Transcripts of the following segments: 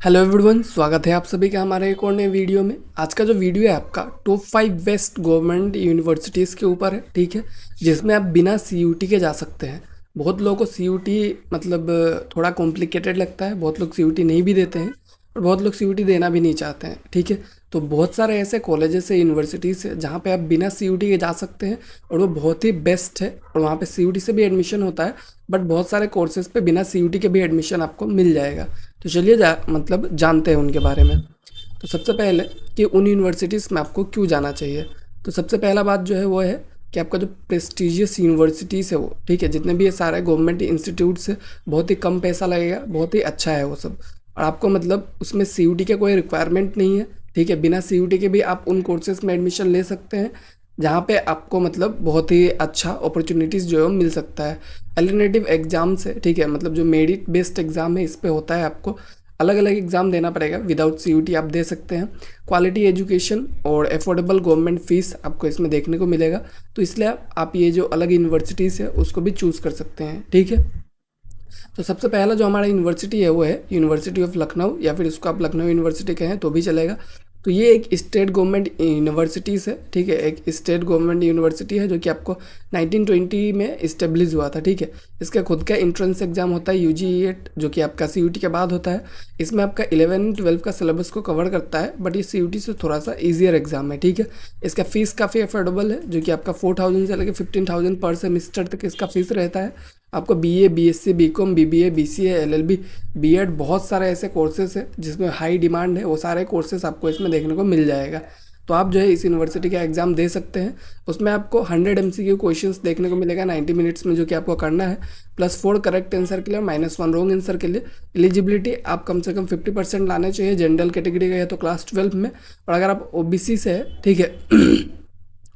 Hello everyone, स्वागत है आप सभी का हमारे एक और नए वीडियो में। आज का जो वीडियो है आपका टॉप 5 बेस्ट गवर्नमेंट यूनिवर्सिटीज़ के ऊपर है, ठीक है, जिसमें आप बिना सीयूटी के जा सकते हैं। बहुत लोगों को सीयूटी मतलब थोड़ा कॉम्प्लिकेटेड लगता है, बहुत लोग सीयूटी नहीं भी देते हैं और बहुत लोग सीयूटी देना भी नहीं चाहते हैं, ठीक है। तो बहुत सारे ऐसे कॉलेजेस है, यूनिवर्सिटीज़ है जहाँ पे आप बिना सीयूटी के जा सकते हैं और वो बहुत ही बेस्ट है। और वहाँ पे सीयूटी से भी एडमिशन होता है, बट बहुत सारे कोर्सेज पे बिना सीयूटी के भी एडमिशन आपको मिल जाएगा। तो चलिए मतलब जानते हैं उनके बारे में। तो सबसे पहले कि उन यूनिवर्सिटीज़ में आपको क्यों जाना चाहिए। तो सबसे पहला बात जो है वो है कि आपका जो प्रेस्टिजियस यूनिवर्सिटीज़ है वो, ठीक है, जितने भी ये सारे गवर्नमेंट इंस्टीट्यूट्स है, बहुत ही कम पैसा लगेगा, बहुत ही अच्छा है वो सब। और आपको मतलब उसमें सीयूटी का कोई रिक्वायरमेंट नहीं है, ठीक है। बिना सीयूटी के भी आप उन कोर्सेज में एडमिशन ले सकते हैं जहाँ पे आपको मतलब बहुत ही अच्छा अपॉर्चुनिटीज़ जो है वो मिल सकता है। एलिनेटिव एग्जाम से, ठीक है, मतलब जो मेरिट बेस्ड एग्जाम है इस पे होता है, आपको अलग अलग एग्जाम देना पड़ेगा, विदाउट सीयूटी आप दे सकते हैं। क्वालिटी एजुकेशन और अफोर्डेबल गवर्नमेंट फीस आपको इसमें देखने को मिलेगा। तो इसलिए आप ये जो अलग यूनिवर्सिटीज़ है उसको भी चूज़ कर सकते हैं, ठीक है। तो सबसे पहला जो हमारा यूनिवर्सिटी है वो है यूनिवर्सिटी ऑफ लखनऊ, या फिर इसको आप लखनऊ यूनिवर्सिटी कहें तो भी चलेगा। तो ये एक स्टेट गवर्नमेंट यूनिवर्सिटीज़ है, ठीक है, एक स्टेट गवर्नमेंट यूनिवर्सिटी है जो कि आपको 1920 में इस्टेब्लिश हुआ था, ठीक है। इसका खुद का एंट्रेंस एग्जाम होता है यूजीएट, जो कि आपका सीयूटी के बाद होता है। इसमें आपका 11-12 का सिलेबस को कवर करता है, बट ये सीयूटी से थोड़ा सा ईजियर एग्जाम है, ठीक है। इसका फीस काफ़ी अफोर्डेबल है, जो कि आपका 4000 से लेकर 15,000 पर सेमिस्टर तक इसका फीस रहता है। आपको BA, BSc, BCom, BBA, BCA, LLB, BEd, बहुत सारे ऐसे कोर्सेज है जिसमें हाई डिमांड है, वो सारे कोर्सेज आपको इसमें देखने को मिल जाएगा। तो आप जो है इस यूनिवर्सिटी का एग्ज़ाम दे सकते हैं। उसमें आपको 100 एमसीक्यू क्वेश्चंस देखने को मिलेगा 90 मिनट्स में, जो कि आपको करना है, +4 करेक्ट आंसर के लिए और -1 रॉन्ग आंसर के लिए। एलिजिबिलिटी आप कम से कम 50% लाने चाहिए जनरल कैटेगरी का है तो क्लास 12 में। और अगर आप ओबीसी से है, ठीक है,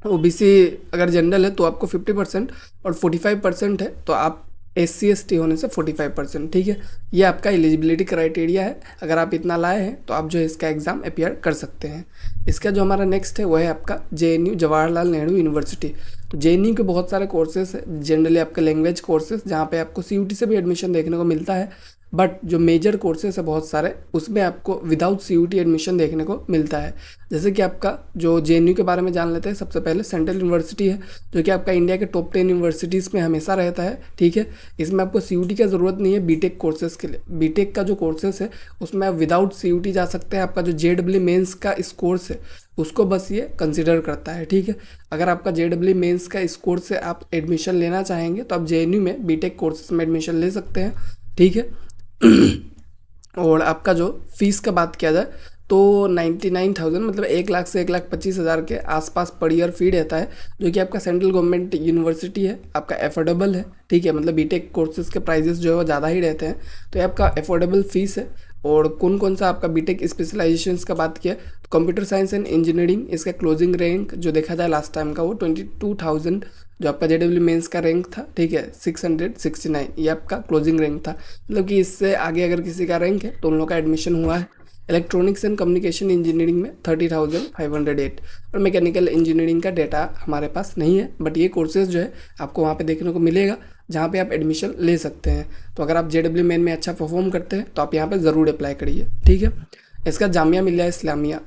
ओबीसी अगर जनरल है तो आपको 50% और 45% है तो आप SC ST होने से 45%, ठीक है। ये आपका एलिजिबिलिटी क्राइटेरिया है। अगर आप इतना लाए हैं तो आप जो है इसका एग्ज़ाम अपियर कर सकते हैं। इसका जो हमारा नेक्स्ट है वो है आपका JNU, जवाहरलाल नेहरू यूनिवर्सिटी। तो JNU के बहुत सारे कोर्सेज है, जनरली आपके लैंग्वेज कोर्सेज, जहाँ पे आपको CUT से भी एडमिशन देखने को मिलता है, बट जो मेजर कोर्सेज है बहुत सारे उसमें आपको विदाउट CUT एडमिशन देखने को मिलता है। जैसे कि आपका जो JNU के बारे में जान लेते हैं। सबसे पहले सेंट्रल यूनिवर्सिटी है, जो कि आपका इंडिया के टॉप 10 यूनिवर्सिटीज़ में हमेशा रहता है, ठीक है। इसमें आपको CUT का ज़रूरत नहीं है बीटेक कोर्सेज़ के लिए। बीटेक का जो कोर्सेज़ है उसमें आप विदाउट CUT जा सकते हैं। आपका जो JEE मेंस का कोर्स है उसको बस ये कंसिडर करता है, ठीक है। अगर आपका JEE मेंस का कोर्स से आप एडमिशन लेना चाहेंगे तो आप JNU में बीटेक कोर्सेज में एडमिशन ले सकते हैं, ठीक है। और आपका जो फीस का बात किया जाए तो 99,000 मतलब 1 लाख से 1,25,000 के आसपास पर ईयर फी रहता है, जो कि आपका सेंट्रल गवर्नमेंट यूनिवर्सिटी है, आपका एफोर्डेबल है, ठीक है। मतलब बीटेक कोर्सेज के प्राइजेस जो है वो ज़्यादा ही रहते हैं, तो ये आपका एफोर्डेबल फीस है। और कौन सा आपका बीटेक स्पेशलाइजेशंस का बात किया तो कंप्यूटर साइंस एंड इंजीनियरिंग, इसका क्लोजिंग रैंक जो देखा जाए लास्ट टाइम का वो 22,000 जो आपका JEE मेंस का रैंक था, ठीक है, 669 ये आपका क्लोजिंग रैंक था। मतलब कि इससे आगे अगर किसी का रैंक है तो उन लोगों का एडमिशन हुआ है। इलेक्ट्रॉनिक्स एंड कम्युनिकेशन इंजीनियरिंग में 30,508 और मैकेनिकल इंजीनियरिंग का डेटा हमारे पास नहीं है, बट ये कोर्सेज जो है आपको वहाँ पे देखने को मिलेगा जहाँ पे आप एडमिशन ले सकते हैं। तो अगर आप JEE मेन में अच्छा परफॉर्म करते हैं तो आप यहाँ पे ज़रूर अप्लाई करिए, ठीक है। इसका जामिया मिलिया इस्लामिया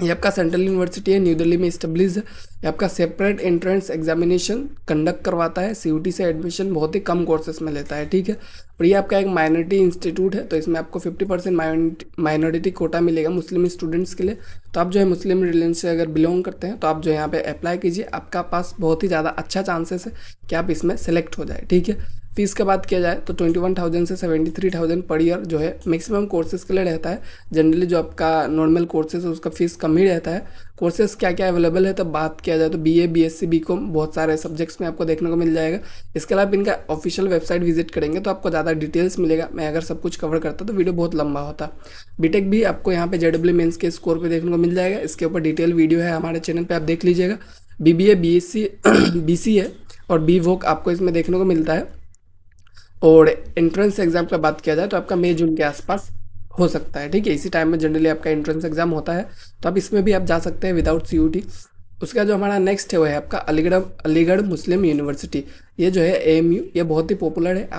ये आपका सेंट्रल यूनिवर्सिटी है, न्यू दिल्ली में इस्टेब्लिश है। ये आपका सेपरेट एंट्रेंस एग्जामिनेशन कंडक्ट करवाता है, CUT से एडमिशन बहुत ही कम कोर्सेज में लेता है, ठीक है। और ये आपका एक माइनॉरिटी इंस्टीट्यूट है, तो इसमें आपको 50% माइनॉरिटी कोटा मिलेगा मुस्लिम स्टूडेंट्स के लिए। तो आप जो है मुस्लिम रिलीजन से अगर बिलोंग करते हैं तो आप जो यहाँ पे अप्लाई कीजिए, आपका पास बहुत ही ज़्यादा अच्छा चांसेस है कि आप इसमें सेलेक्ट हो जाए, ठीक है। फीस का बात किया जाए तो 21,000 से 73,000 पर ईयर जो है मैक्सिमम कोर्सेज के लिए रहता है। जनरली जो आपका नॉर्मल कोर्सेज है उसका फीस कम ही रहता है। कोर्सेज क्या क्या अवेलेबल है तो बात किया जाए तो BA, BSc, बीकॉम बहुत सारे सब्जेक्ट्स में आपको देखने को मिल जाएगा। इसके अलावा इनका ऑफिशियल वेबसाइट विजिट करेंगे तो आपको ज़्यादा डिटेल्स मिलेगा। मैं अगर सब कुछ कवर करता तो वीडियो बहुत लंबा होता। बीटेक भी आपको यहाँ पे JEE मेंस के स्कोर पे देखने को मिल जाएगा। इसके ऊपर डिटेल वीडियो है हमारे चैनल पर, आप देख लीजिएगा। BBA, BSc, BCA और BVoc आपको इसमें देखने को मिलता है। और एंट्रेंस एग्जाम का बात किया जाए तो आपका मई-जून के आसपास हो सकता है, ठीक है। इसी टाइम में जनरली आपका एंट्रेंस एग्जाम होता है, तो आप इसमें भी आप जा सकते हैं विदाउट CUT। उसका जो हमारा नेक्स्ट है वो है आपका अलीगढ़ मुस्लिम यूनिवर्सिटी। ये जो है एएमयू, ये बहुत ही पॉपुलर है,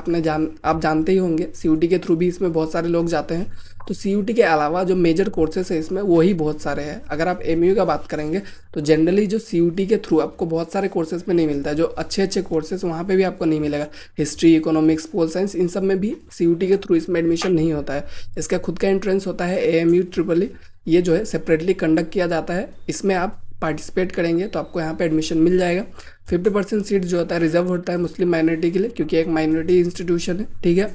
आप जानते ही होंगे, सीयूटी के थ्रू भी इसमें बहुत सारे लोग जाते हैं। तो सीयूटी के अलावा जो मेजर कोर्सेस है इसमें वो ही बहुत सारे हैं। अगर आप एएमयू का बात करेंगे तो जनरली जो सीयूटी के थ्रू आपको बहुत सारे कोर्सेज में नहीं मिलता है, जो अच्छे अच्छे कोर्सेज वहाँ पे भी आपको नहीं मिलेगा। हिस्ट्री, इकोनॉमिक्स, पोल साइंस, इन सब में भी सीयूटी के थ्रू इसमें एडमिशन नहीं होता है। इसका खुद का एंट्रेंस होता है एएमयू ट्रिपल ई, ये जो है सेपरेटली कंडक्ट किया जाता है। इसमें आप पार्टिसिपेट करेंगे तो आपको यहाँ पे एडमिशन मिल जाएगा। 50% सीट जो होता है रिजर्व होता है मुस्लिम माइनॉरिटी के लिए, क्योंकि एक माइनॉरिटी इंस्टीट्यूशन है, ठीक है।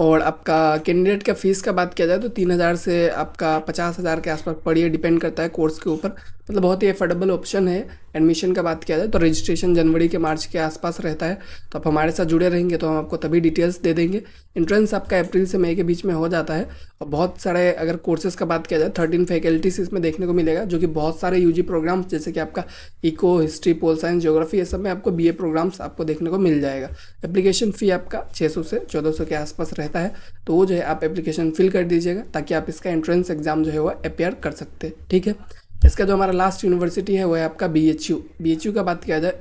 और आपका कैंडिडेट का फ़ीस का बात किया जाए तो 3,000 से आपका 50,000 के आसपास पड़ी है, डिपेंड करता है कोर्स के ऊपर। मतलब बहुत ही अफोर्डेबल ऑप्शन है। एडमिशन का बात किया जाए तो रजिस्ट्रेशन जनवरी के मार्च के आसपास रहता है। तो आप हमारे साथ जुड़े रहेंगे तो हम आपको तभी डिटेल्स दे देंगे। एंट्रेंस आपका अप्रैल से मई के बीच में हो जाता है। और बहुत सारे अगर कोर्सेज़ का बात किया जाए 13 फैकल्टीज इसमें देखने को मिलेगा, जो कि बहुत सारे यूजी प्रोग्राम्स जैसे कि आपका eco, history, pol science, geography, ये सब में आपको बीए प्रोग्राम्स आपको देखने को मिल जाएगा। एप्लीकेशन फ़ी आपका 600 से 1400 के आसपास रहता है। तो वो जो है आप एप्लीकेशन फिल कर दीजिएगा ताकि आप इसका एंट्रेंस एग्जाम जो है वो अपेयर कर सकते हैं, ठीक है। इसका जो हमारा लास्ट यूनिवर्सिटी है वो है आपका बीएचयू का बात किया जाए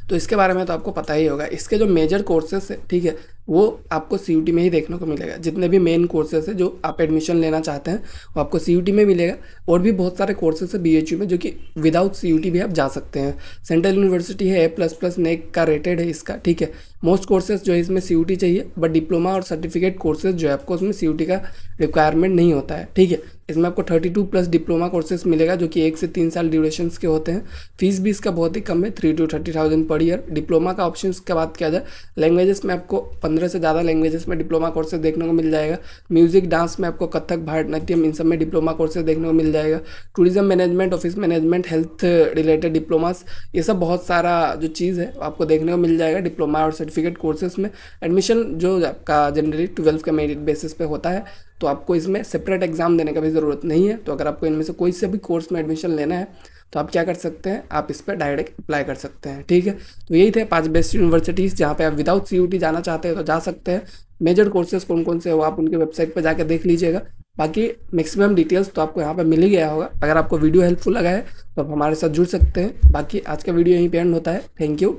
तो इसके बारे में तो आपको पता ही होगा। इसके जो मेजर कोर्सेस है, ठीक है, वो आपको सीयूटी में ही देखने को मिलेगा। जितने भी मेन कोर्सेस है जो आप एडमिशन लेना चाहते हैं वो आपको सीयूटी में मिलेगा। और भी बहुत सारे कोर्सेस है बीएचयू में जो कि विदाउट सीयूटी भी आप जा सकते हैं। सेंट्रल यूनिवर्सिटी है, A++ नेक का रेटेड है इसका, ठीक है। मोस्ट कोर्सेज जो है इसमें सीयूटी चाहिए, बट डिप्लोमा और सर्टिफिकेट कोर्सेज जो है आपको उसमें सीयूटी का रिक्वायरमेंट नहीं होता है, ठीक है। इसमें आपको 32+ डिप्लोमा कोर्सेज मिलेगा जो कि 1 से 3 साल ड्यूरेशंस के होते हैं। फीस भी इसका बहुत ही कम है, 3 to 30,000 पर ईयर। डिप्लोमा का ऑप्शंस की बात किया जाए, लैंग्वेजेस में आपको 15 से ज़्यादा लैंग्वेजेस में डिप्लोमा कोर्सेज देखने को मिल जाएगा। म्यूजिक, डांस में आपको कथक, भारतनाट्यम, इन सब में डिप्लोमा कोर्सेज देखने को मिल जाएगा। Tourism management, office management, health related diplomas, ये सब बहुत सारा जो चीज़ है आपको देखने को मिल जाएगा डिप्लोमा और सर्टिफिकेट कोर्सेज में। एडमिशन जो आपका जनरली 12 का मेरिट बेसिस पे होता है, तो आपको इसमें सेपरेट एग्जाम देने का भी ज़रूरत नहीं है। तो अगर आपको इनमें से कोई से भी कोर्स में एडमिशन लेना है तो आप क्या कर सकते हैं, आप इस पर डायरेक्ट अप्लाई कर सकते हैं, ठीक है। तो यही थे 5 बेस्ट यूनिवर्सिटीज़ जहाँ पे आप विदाउट सीयूटी जाना चाहते हैं तो जा सकते हैं। मेजर कोर्सेज कौन कौन से हो आप उनके वेबसाइट पर जाकर देख लीजिएगा। बाकी मैक्सिमम डिटेल्स तो आपको यहाँ पे मिल ही गया होगा। अगर आपको वीडियो हेल्पफुल लगा है तो आप हमारे साथ जुड़ सकते हैं। बाकी आज का वीडियो यहीं पे एंड होता है। Thank you.